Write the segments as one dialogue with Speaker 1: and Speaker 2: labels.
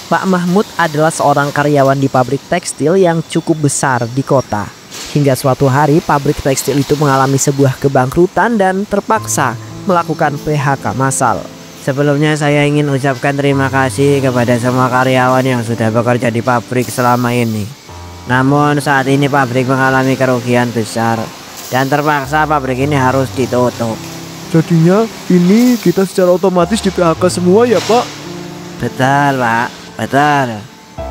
Speaker 1: Pak Mahmud adalah seorang karyawan di pabrik tekstil yang cukup besar di kota. Hingga suatu hari pabrik tekstil itu mengalami sebuah kebangkrutan dan terpaksa melakukan PHK massal. Sebelumnya saya ingin ucapkan terima kasih kepada semua karyawan yang sudah bekerja di pabrik selama ini. Namun saat ini pabrik mengalami kerugian besar dan terpaksa pabrik ini harus ditutup.
Speaker 2: Jadinya ini kita secara otomatis di PHK semua ya Pak?
Speaker 1: Betul Pak, betul.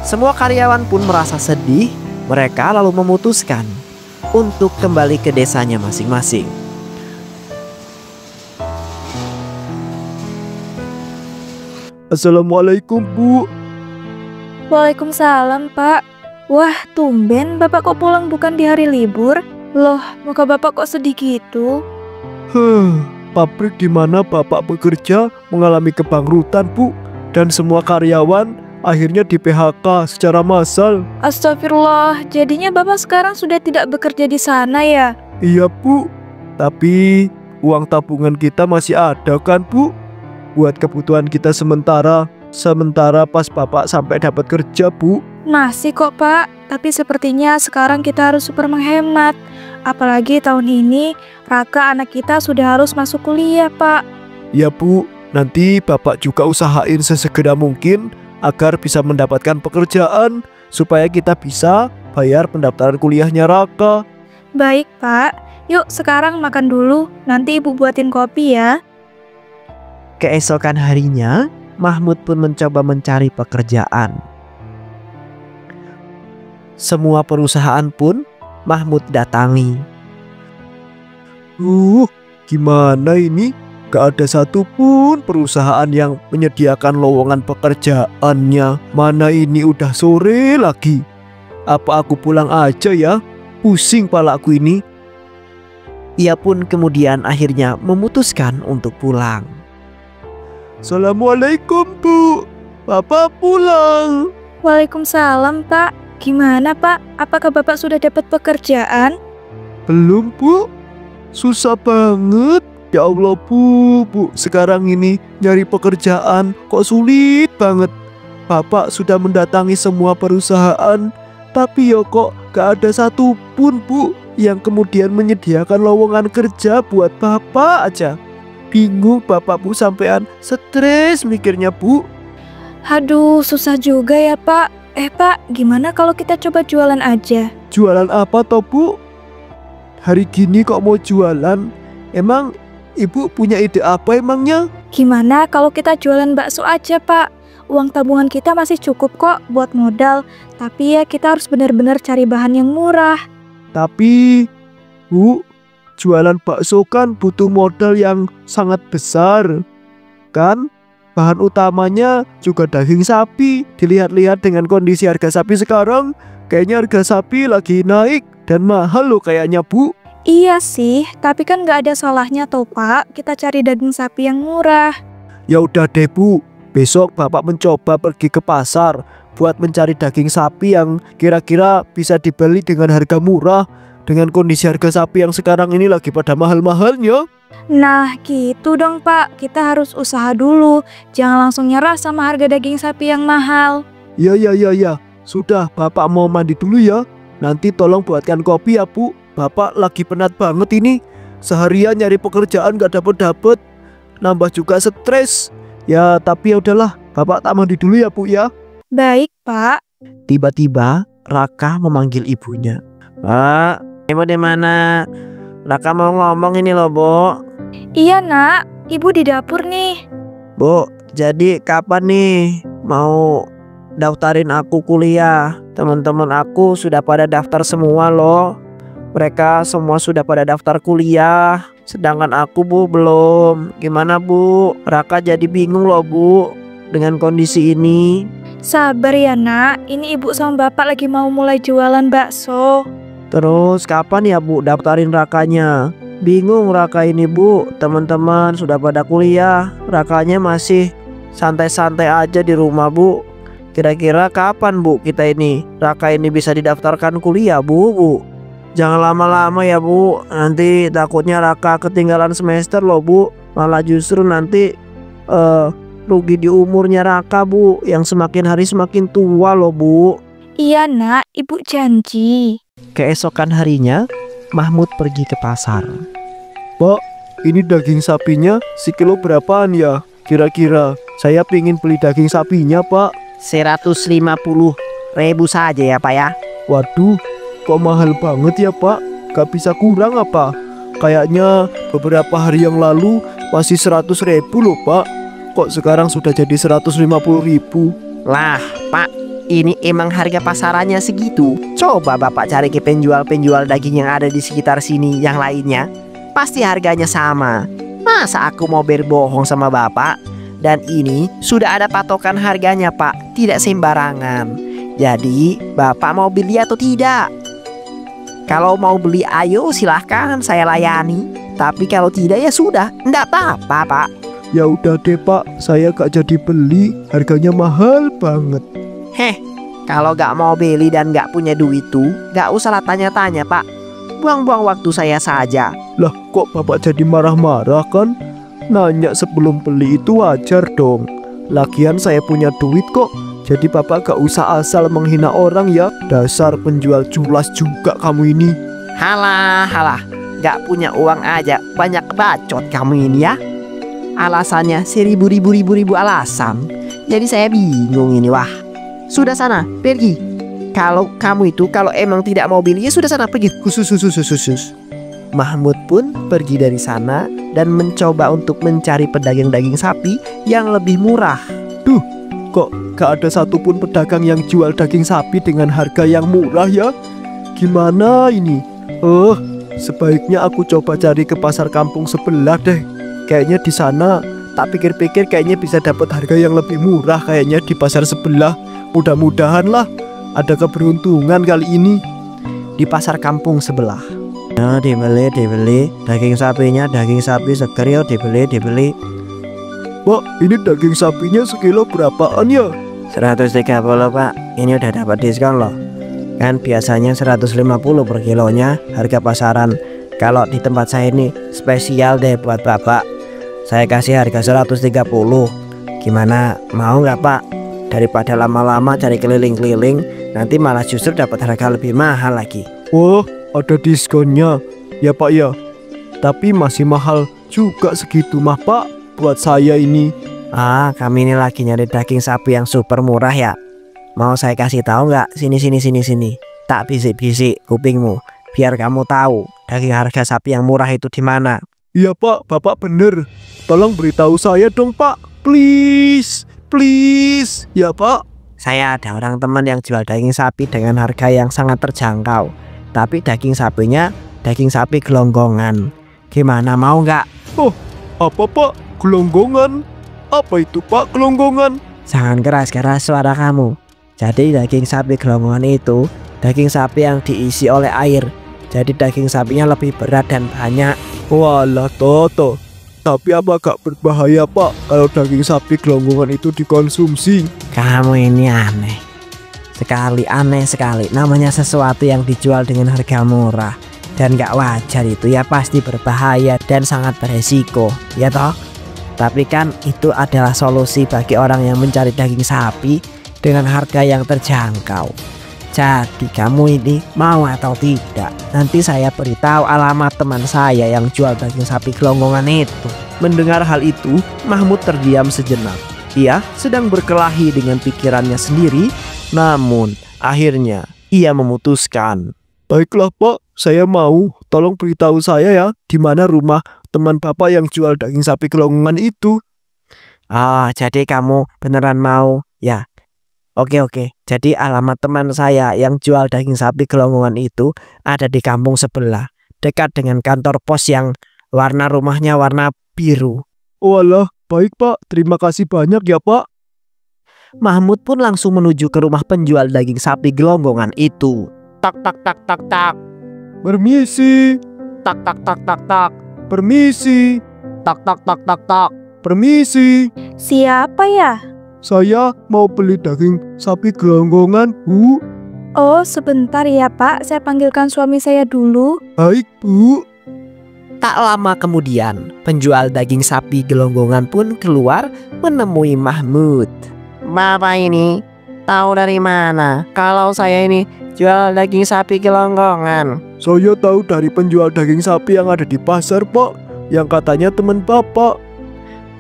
Speaker 1: Semua karyawan pun merasa sedih. Mereka lalu memutuskan untuk kembali ke desanya masing-masing.
Speaker 2: Assalamualaikum Bu.
Speaker 3: Waalaikumsalam, Pak. Wah, tumben Bapak kok pulang bukan di hari libur? Loh, muka Bapak kok sedih gitu?
Speaker 2: Pabrik di mana Bapak bekerja mengalami kebangkrutan Bu, dan semua karyawan akhirnya di PHK secara massal.
Speaker 3: Astagfirullah, jadinya Bapak sekarang sudah tidak bekerja di sana ya?
Speaker 2: Iya Bu, tapi uang tabungan kita masih ada kan Bu? Buat kebutuhan kita sementara pas Bapak sampai dapat kerja Bu.
Speaker 3: Masih kok Pak, tapi sepertinya sekarang kita harus super menghemat. Apalagi tahun ini Raka anak kita sudah harus masuk kuliah Pak.
Speaker 2: Ya Bu, nanti Bapak juga usahain sesegera mungkin agar bisa mendapatkan pekerjaan supaya kita bisa bayar pendaftaran kuliahnya Raka.
Speaker 3: Baik Pak, yuk sekarang makan dulu, nanti Ibu buatin kopi ya.
Speaker 1: Keesokan harinya, Mahmud pun mencoba mencari pekerjaan. Semua perusahaan pun Mahmud datangi.
Speaker 2: Gimana ini? Gak ada satupun perusahaan yang menyediakan lowongan pekerjaannya. Mana ini udah sore lagi. Apa aku pulang aja ya? Pusing palaku ini.
Speaker 1: Ia pun kemudian akhirnya memutuskan untuk pulang.
Speaker 2: Assalamualaikum Bu, Bapak pulang.
Speaker 3: Waalaikumsalam Pak. Gimana Pak? Apakah Bapak sudah dapat pekerjaan?
Speaker 2: Belum Bu, susah banget. Ya Allah Bu, sekarang ini nyari pekerjaan kok sulit banget. Bapak sudah mendatangi semua perusahaan, tapi ya kok gak ada satupun Bu yang kemudian menyediakan lowongan kerja buat Bapak aja. Bingung Bapak Bu, sampean stres mikirnya Bu.
Speaker 3: Aduh, susah juga ya Pak. Pak, gimana kalau kita coba jualan aja?
Speaker 2: Jualan apa toh Bu? Hari gini kok mau jualan? Emang Ibu punya ide apa emangnya?
Speaker 3: Gimana kalau kita jualan bakso aja Pak? Uang tabungan kita masih cukup kok buat modal. Tapi ya kita harus benar-benar cari bahan yang murah.
Speaker 2: Tapi Bu, jualan bakso kan butuh modal yang sangat besar. Kan bahan utamanya juga daging sapi. Dilihat-lihat dengan kondisi harga sapi sekarang, kayaknya harga sapi lagi naik dan mahal loh kayaknya Bu.
Speaker 3: Iya sih, tapi kan nggak ada salahnya toh Pak, kita cari daging sapi yang murah.
Speaker 2: Ya udah deh Bu, besok Bapak mencoba pergi ke pasar buat mencari daging sapi yang kira-kira bisa dibeli dengan harga murah. Dengan kondisi harga sapi yang sekarang ini lagi pada mahal-mahalnya.
Speaker 3: Nah gitu dong Pak, kita harus usaha dulu. Jangan langsung nyerah sama harga daging sapi yang mahal.
Speaker 2: Ya, sudah Bapak mau mandi dulu ya. Nanti tolong buatkan kopi ya Bu. Bapak lagi penat banget ini. Seharian nyari pekerjaan gak dapet-dapet. Nambah juga stres. Ya tapi ya udahlah, Bapak tak mandi dulu ya Bu ya.
Speaker 3: Baik Pak.
Speaker 1: Tiba-tiba Raka memanggil ibunya. Pak, Ibu di mana? Raka mau ngomong ini loh Bu.
Speaker 3: Iya Nak, Ibu di dapur nih.
Speaker 1: Bu, jadi kapan nih mau daftarin aku kuliah? Teman-teman aku sudah pada daftar semua loh. Mereka semua sudah pada daftar kuliah, sedangkan aku Bu belum. Gimana Bu? Raka jadi bingung loh Bu dengan kondisi ini.
Speaker 3: Sabar ya Nak, ini Ibu sama Bapak lagi mau mulai jualan bakso.
Speaker 1: Terus kapan ya Bu daftarin Rakanya? Bingung Raka ini Bu, teman-teman sudah pada kuliah, Rakanya masih santai-santai aja di rumah Bu. Kira-kira kapan Bu kita ini Raka ini bisa didaftarkan kuliah Bu? Jangan lama-lama ya Bu, nanti takutnya Raka ketinggalan semester loh Bu. Malah justru nanti rugi di umurnya Raka, Bu, yang semakin hari semakin tua loh, Bu.
Speaker 3: Iya nak, ibu janji.
Speaker 1: Keesokan harinya, Mahmud pergi ke pasar.
Speaker 2: Pak, ini daging sapinya sekilo berapaan ya? Kira-kira saya pingin beli daging sapinya, Pak.
Speaker 1: 150.000 saja ya, Pak ya.
Speaker 2: Waduh, kok mahal banget ya, Pak? Gak bisa kurang apa? Kayaknya beberapa hari yang lalu masih 100.000 loh, Pak. Kok sekarang sudah jadi 150.000?
Speaker 1: Lah, Pak, ini emang harga pasarannya segitu. Coba Bapak cari ke penjual-penjual daging yang ada di sekitar sini yang lainnya. Pasti harganya sama. Masa aku mau berbohong sama Bapak? Dan ini sudah ada patokan harganya, Pak. Tidak sembarangan. Jadi, Bapak mau beli atau tidak? Kalau mau beli, ayo silahkan saya layani. Tapi kalau tidak ya sudah, enggak apa-apa, Pak.
Speaker 2: Ya udah deh, Pak, saya gak jadi beli. Harganya mahal banget.
Speaker 1: Heh, kalau gak mau beli dan gak punya duit tuh, gak usah tanya-tanya, Pak. Buang-buang waktu saya saja.
Speaker 2: Lah, kok Bapak jadi marah-marah kan? Nanya sebelum beli itu wajar dong. Lagian saya punya duit kok. Jadi Bapak gak usah asal menghina orang ya. Dasar penjual culas juga kamu ini.
Speaker 1: Halah, gak punya uang aja, banyak bacot kamu ini ya. Alasannya seribu ribu alasan. Jadi saya bingung ini, wah. Sudah sana, pergi. Kalau kamu itu, kalau emang tidak mau beli, ya sudah sana, pergi.
Speaker 2: Khusus.
Speaker 1: Mahmud pun pergi dari sana dan mencoba untuk mencari pedagang daging sapi yang lebih murah.
Speaker 2: Duh, kok gak ada satupun pedagang yang jual daging sapi dengan harga yang murah ya? Gimana ini? Sebaiknya aku coba cari ke pasar kampung sebelah deh. Kayaknya di sana, tak pikir-pikir kayaknya bisa dapat harga yang lebih murah kayaknya di pasar sebelah. Mudah-mudahan lah ada keberuntungan kali ini.
Speaker 1: Di pasar kampung sebelah.
Speaker 4: Nah, dibeli daging sapinya, daging sapi seger ya, dibeli.
Speaker 2: Pak, ini daging sapinya sekilo berapaan ya?
Speaker 4: 130 Pak, ini udah dapat diskon loh. Kan biasanya 150 per kilonya harga pasaran. Kalau di tempat saya ini spesial deh buat Bapak. Saya kasih harga 130. Gimana, mau nggak Pak? Daripada lama-lama cari keliling-keliling, nanti malah justru dapat harga lebih mahal lagi.
Speaker 2: Wah, ada diskonnya. Ya Pak ya. Tapi masih mahal juga segitu mah Pak buat saya ini.
Speaker 4: Kami ini lagi nyari daging sapi yang super murah ya. Mau saya kasih tahu nggak? Sini. Tak bisik-bisik kupingmu, biar kamu tahu daging harga sapi yang murah itu di mana.
Speaker 2: Iya Pak, Bapak bener. Tolong beritahu saya dong Pak, please. Ya Pak.
Speaker 4: Saya ada orang teman yang jual daging sapi dengan harga yang sangat terjangkau. Tapi daging sapinya daging sapi gelonggongan. Gimana, mau nggak?
Speaker 2: Oh, apa Pak? Gelonggongan? Apa itu Pak gelonggongan?
Speaker 4: Jangan keras-keras suara kamu. Jadi daging sapi gelonggongan itu daging sapi yang diisi oleh air. Jadi daging sapinya lebih berat dan banyak.
Speaker 2: Walah Toto. Tapi apa gak berbahaya Pak kalau daging sapi gelonggongan itu dikonsumsi?
Speaker 4: Kamu ini aneh sekali. Namanya sesuatu yang dijual dengan harga murah dan gak wajar itu ya pasti berbahaya dan sangat beresiko, ya toh? Tapi kan itu adalah solusi bagi orang yang mencari daging sapi dengan harga yang terjangkau. Jadi kamu ini mau atau tidak, nanti saya beritahu alamat teman saya yang jual daging sapi gelonggongan itu.
Speaker 1: Mendengar hal itu, Mahmud terdiam sejenak. Ia sedang berkelahi dengan pikirannya sendiri. Namun akhirnya ia memutuskan.
Speaker 2: Baiklah Pak, saya mau. Tolong beritahu saya ya, di mana rumah teman Bapak yang jual daging sapi gelonggongan itu.
Speaker 4: Jadi kamu beneran mau ya? Oke. Jadi alamat teman saya yang jual daging sapi gelonggongan itu ada di kampung sebelah, dekat dengan kantor pos yang warna rumahnya warna biru.
Speaker 2: Walah, baik Pak. Terima kasih banyak ya Pak.
Speaker 1: Mahmud pun langsung menuju ke rumah penjual daging sapi gelonggongan itu. Tak.
Speaker 2: Permisi.
Speaker 1: Tak.
Speaker 2: Permisi.
Speaker 1: Tak.
Speaker 2: Permisi.
Speaker 3: Siapa ya?
Speaker 2: Saya mau beli daging sapi gelonggongan, Bu.
Speaker 3: Oh, sebentar ya Pak, saya panggilkan suami saya dulu.
Speaker 2: Baik, Bu.
Speaker 1: Tak lama kemudian, penjual daging sapi gelonggongan pun keluar menemui Mahmud.
Speaker 4: Bapak ini tahu dari mana kalau saya ini jual daging sapi gelonggongan?
Speaker 2: Saya tahu dari penjual daging sapi yang ada di pasar, Pak, yang katanya teman Bapak.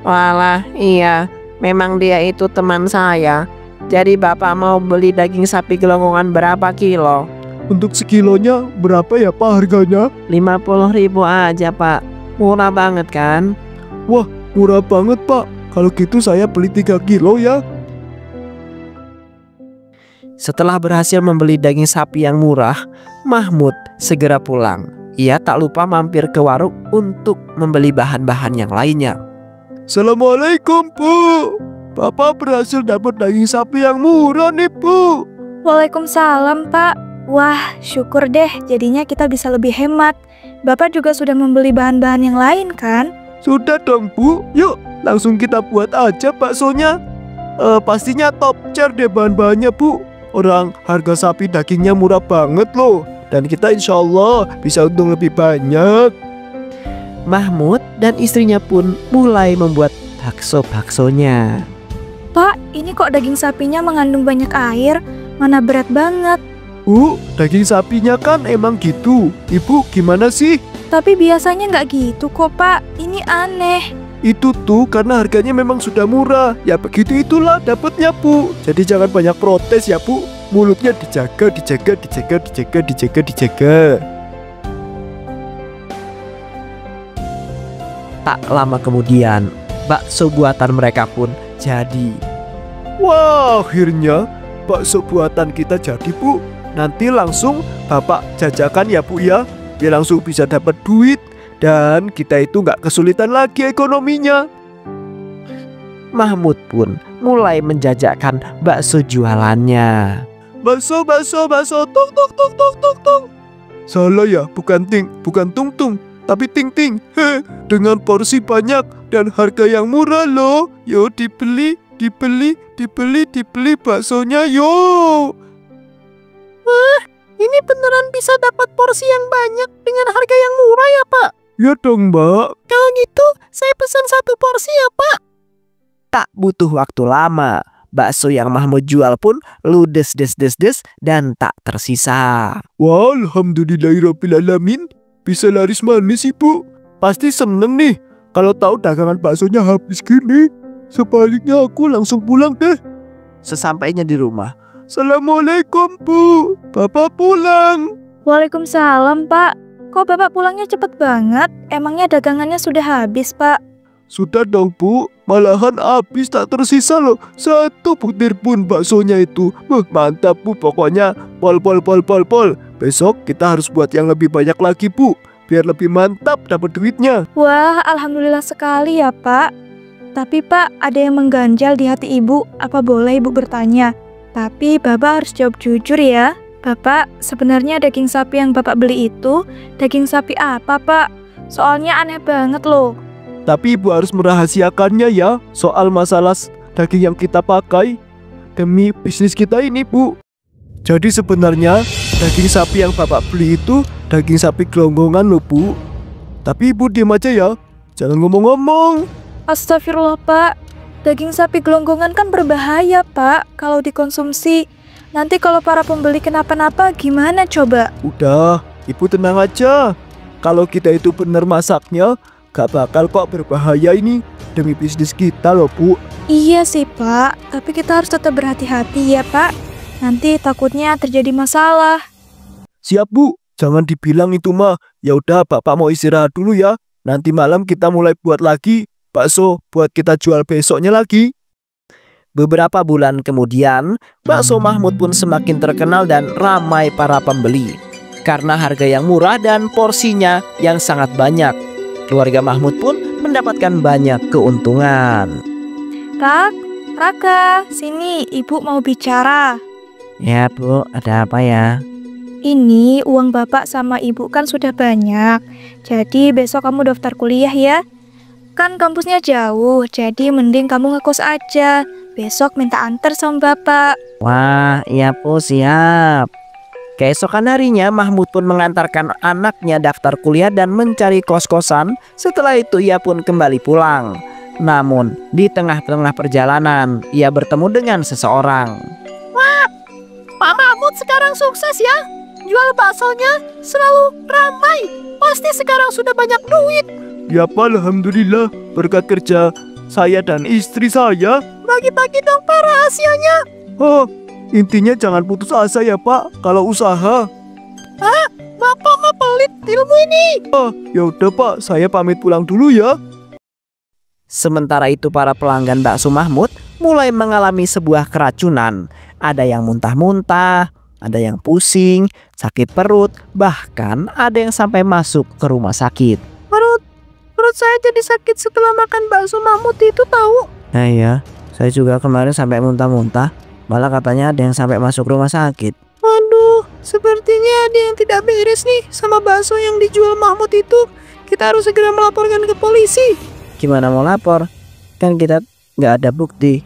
Speaker 4: Walah, iya, memang dia itu teman saya. Jadi Bapak mau beli daging sapi gelonggongan berapa kilo?
Speaker 2: Untuk sekilonya berapa ya, Pak, harganya?
Speaker 4: 50.000 aja, Pak. Murah banget kan?
Speaker 2: Wah, murah banget, Pak. Kalau gitu saya beli 3 kilo ya.
Speaker 1: Setelah berhasil membeli daging sapi yang murah, Mahmud segera pulang. Ia tak lupa mampir ke warung untuk membeli bahan-bahan yang lainnya.
Speaker 2: Assalamualaikum, Bu. Bapak berhasil dapat daging sapi yang murah nih, Bu.
Speaker 3: Waalaikumsalam, Pak. Wah, syukur deh, jadinya kita bisa lebih hemat. Bapak juga sudah membeli bahan-bahan yang lain kan?
Speaker 2: Sudah dong, Bu. Yuk, langsung kita buat aja baksonya. Pastinya top tier deh bahan-bahannya, Bu. Orang harga sapi dagingnya murah banget loh. Dan kita insya Allah bisa untung lebih banyak.
Speaker 1: Mahmud dan istrinya pun mulai membuat bakso-baksonya.
Speaker 3: Pak, ini kok daging sapinya mengandung banyak air? Mana berat banget.
Speaker 2: Daging sapinya kan emang gitu. Ibu gimana sih?
Speaker 3: Tapi biasanya nggak gitu kok, Pak. Ini aneh.
Speaker 2: Itu tuh karena harganya memang sudah murah. Ya begitu itulah dapatnya, Bu. Jadi jangan banyak protes ya, Bu. Mulutnya dijaga.
Speaker 1: Tak lama kemudian, bakso buatan mereka pun jadi.
Speaker 2: Wah, akhirnya bakso buatan kita jadi, Bu. Nanti langsung Bapak jajakan ya, Bu ya. Biar langsung bisa dapat duit. Dan kita itu nggak kesulitan lagi ekonominya.
Speaker 1: Mahmud pun mulai menjajakan bakso jualannya.
Speaker 2: Bakso, tung tung tung tung tung tung. Salah ya, bukan tung tung, tapi ting ting. Dengan porsi banyak dan harga yang murah loh. Yo dibeli baksonya yo.
Speaker 4: Wah, ini beneran bisa dapat porsi yang banyak dengan harga yang murah ya, Pak?
Speaker 2: Ya dong, Mbak.
Speaker 4: Kalau gitu, saya pesan 1 porsi ya, Pak.
Speaker 1: Tak butuh waktu lama, bakso yang Mahmud jual pun ludes des dan tak tersisa.
Speaker 2: Wah, alhamdulillahirrabbilalamin. Bisa laris manis, Ibu. Pasti seneng nih kalau tahu dagangan baksonya habis gini. Sebaliknya aku langsung pulang deh.
Speaker 1: Sesampainya di rumah,
Speaker 2: Assalamualaikum, Bu. Bapak pulang.
Speaker 3: Waalaikumsalam, Pak. Kok Bapak pulangnya cepet banget? Emangnya dagangannya sudah habis, Pak?
Speaker 2: Sudah dong, Bu. Malahan habis tak tersisa loh. 1 butir pun baksonya itu. Mantap, Bu. Pokoknya pol. Besok kita harus buat yang lebih banyak lagi, Bu. Biar lebih mantap dapat duitnya.
Speaker 3: Wah, alhamdulillah sekali ya, Pak. Tapi Pak, ada yang mengganjal di hati Ibu. Apa boleh Ibu bertanya? Tapi Bapak harus jawab jujur ya. Bapak, sebenarnya daging sapi yang Bapak beli itu daging sapi apa, Pak? Soalnya aneh banget loh.
Speaker 2: Tapi Ibu harus merahasiakannya ya. Soal masalah daging yang kita pakai demi bisnis kita ini, Bu. Jadi sebenarnya daging sapi yang Bapak beli itu daging sapi gelonggongan loh, Bu. Tapi Ibu diam aja ya. Jangan ngomong-ngomong.
Speaker 3: Astagfirullah, Pak. Daging sapi gelonggongan kan berbahaya, Pak, kalau dikonsumsi. Nanti kalau para pembeli kenapa-napa gimana coba?
Speaker 2: Udah, Ibu tenang aja. Kalau kita itu benar masaknya, gak bakal kok berbahaya ini. Demi bisnis kita loh, Bu.
Speaker 3: Iya sih, Pak. Tapi kita harus tetap berhati-hati ya, Pak. Nanti takutnya terjadi masalah.
Speaker 2: Siap, Bu. Jangan dibilang itu mah. Ya udah, Bapak mau istirahat dulu ya. Nanti malam kita mulai buat lagi bakso buat kita jual besoknya lagi.
Speaker 1: Beberapa bulan kemudian, bakso Mahmud pun semakin terkenal dan ramai para pembeli. Karena harga yang murah dan porsinya yang sangat banyak, keluarga Mahmud pun mendapatkan banyak keuntungan.
Speaker 3: Raka, sini Ibu mau bicara.
Speaker 4: Ya, Bu, ada apa ya?
Speaker 3: Ini uang Bapak sama Ibu kan sudah banyak. Jadi besok kamu daftar kuliah ya. Kan kampusnya jauh, jadi mending kamu ngekos aja. Besok minta antar sama Bapak.
Speaker 4: Wah, iya, Bu, siap.
Speaker 1: Keesokan harinya Mahmud pun mengantarkan anaknya daftar kuliah dan mencari kos-kosan. Setelah itu ia pun kembali pulang. Namun di tengah-tengah perjalanan ia bertemu dengan seseorang.
Speaker 4: Wah, Pak Mahmud sekarang sukses ya. Jual baksonya selalu ramai. Pasti sekarang sudah banyak duit.
Speaker 2: Ya Pak, alhamdulillah berkat kerja saya dan istri saya.
Speaker 4: Bagi-bagi dong Pak rahasianya.
Speaker 2: Oh, intinya jangan putus asa ya Pak kalau usaha.
Speaker 4: Bapak mah pelit ilmu ini.
Speaker 2: Ya udah Pak, saya pamit pulang dulu ya.
Speaker 1: Sementara itu para pelanggan bakso Mahmud mulai mengalami sebuah keracunan. Ada yang muntah-muntah, ada yang pusing, sakit perut, bahkan ada yang sampai masuk ke rumah sakit.
Speaker 3: Perut saya jadi sakit setelah makan bakso Mahmud itu tahu.
Speaker 1: Nah iya, saya juga kemarin sampai muntah-muntah. Malah katanya ada yang sampai masuk rumah sakit.
Speaker 3: Waduh, sepertinya ada yang tidak beres nih sama bakso yang dijual Mahmud itu. Kita harus segera melaporkan ke polisi.
Speaker 1: Gimana mau lapor? Kan kita nggak ada bukti.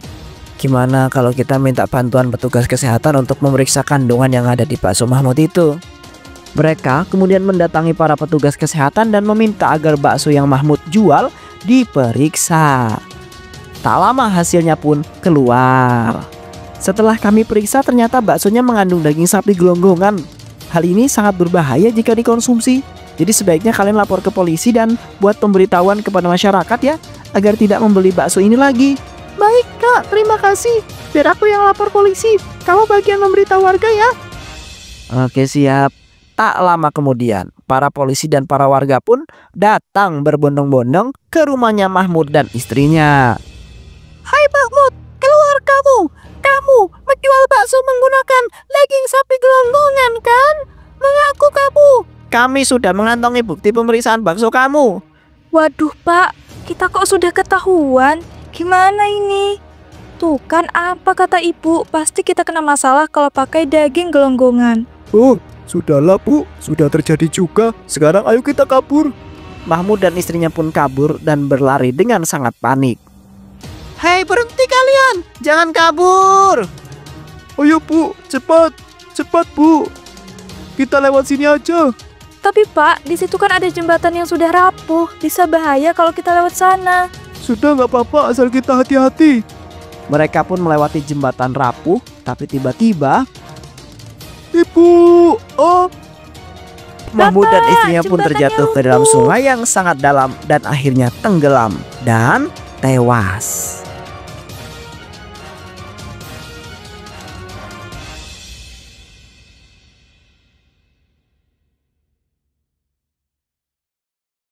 Speaker 1: Gimana kalau kita minta bantuan petugas kesehatan untuk memeriksa kandungan yang ada di bakso Mahmud itu? Mereka kemudian mendatangi para petugas kesehatan dan meminta agar bakso yang Mahmud jual diperiksa. Tak lama hasilnya pun keluar. Setelah kami periksa ternyata baksonya mengandung daging sapi gelonggongan. Hal ini sangat berbahaya jika dikonsumsi. Jadi sebaiknya kalian lapor ke polisi dan buat pemberitahuan kepada masyarakat ya, agar tidak membeli bakso ini lagi.
Speaker 3: Baik Kak, terima kasih. Biar aku yang lapor polisi. Kamu bagian memberitahu warga ya.
Speaker 1: Oke siap. Tak lama kemudian, para polisi dan para warga pun datang berbondong-bondong ke rumahnya Mahmud dan istrinya.
Speaker 3: Hai Mahmud, keluar kamu. Kamu menjual bakso menggunakan daging sapi gelonggongan kan? Mengaku kamu.
Speaker 1: Kami sudah mengantongi bukti pemeriksaan bakso kamu.
Speaker 3: Waduh Pak, kita kok sudah ketahuan? Gimana ini? Tuh kan apa kata ibu, pasti kita kena masalah kalau pakai daging gelonggongan.
Speaker 2: Oh, sudahlah Bu, sudah terjadi juga. Sekarang ayo kita kabur.
Speaker 1: Mahmud dan istrinya pun kabur dan berlari dengan sangat panik.
Speaker 4: Hei, berhenti kalian. Jangan kabur.
Speaker 2: Ayo Bu, cepat. Cepat Bu. Kita lewat sini aja.
Speaker 3: Tapi Pak, di situ kan ada jembatan yang sudah rapuh. Bisa bahaya kalau kita lewat sana.
Speaker 2: Sudah nggak apa-apa asal kita hati-hati.
Speaker 1: Mereka pun melewati jembatan rapuh, tapi tiba-tiba
Speaker 2: Ibu, oh,
Speaker 1: Mahmud dan
Speaker 3: Bapak,
Speaker 1: istrinya pun
Speaker 3: jembatannya
Speaker 1: terjatuh ke dalam
Speaker 3: runtuh.
Speaker 1: sungai yang sangat dalam dan akhirnya tenggelam dan tewas.